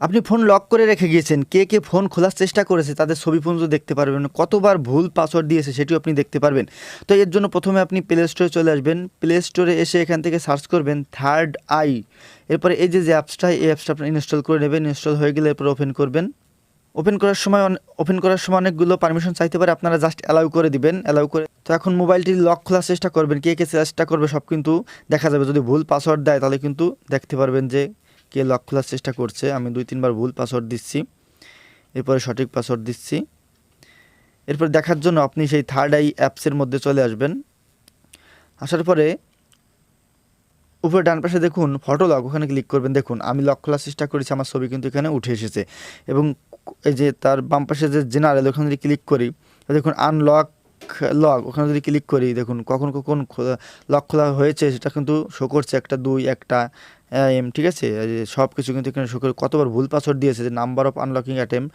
আপনি phone lock করে রেখে গিয়েছেন, কে কে ফোন খোলার চেষ্টা করেছে তাদের ছবি পর্যন্ত দেখতে পারবেন, কতবার ভুল পাসওয়ার্ড দিয়েছে সেটিও আপনি দেখতে পারবেন। তো এর জন্য প্রথমে আপনি প্লে স্টোরে চলে আসবেন, প্লে স্টোরে এসে এখান থেকে সার্চ করবেন থার্ড আই। এরপরে এই যে অ্যাপসটা, এই অ্যাপসটা আপনি ইনস্টল করে নেবেন। ইনস্টল হয়ে গেলে এরপর ওপেন করবেন। ওপেন করার সময় অনেকগুলো পারমিশন চাইতে পারে, আপনারা জাস্ট অ্যালাউ করে দিবেন। অ্যালাউ করে তো এখন মোবাইলটি লক খোলার চেষ্টা করবেন, কে কে চেষ্টা করবে সব কিন্তু দেখা যাবে। যদি ভুল পাসওয়ার্ড দেয় তাহলে কিন্তু দেখতে পারবেন যে কে লক খোলার চেষ্টা করছে। আমি 2-3 বার ভুল পাসওয়ার্ড দিচ্ছি, এরপরে সঠিক পাসওয়ার্ড দিচ্ছি। এরপর দেখার জন্য আপনি সেই থার্ড আই অ্যাপসের মধ্যে চলে আসবেন। আসার পরে উপরে ডান পাশে দেখুন ফটো লক, ওখানে ক্লিক করবেন। দেখুন আমি লক খোলার চেষ্টা করেছি, আমার ছবি কিন্তু এখানে উঠে এসেছে। এবং এই যে তার বাম পাশে যে জেনারেল, ওখানে যদি ক্লিক করি দেখুন আনলক লক, ওখানে যদি ক্লিক করি দেখুন কখন কখন লক খোলা হয়েছে সেটা কিন্তু শো করছে, 1, 2, 1 ঠিক আছে। সব কিছু কিন্তু এখানে শো করে, কতবার ভুল পাসওয়ার্ড দিয়েছে, যে নাম্বার অফ আনলকিং অ্যাটেম্প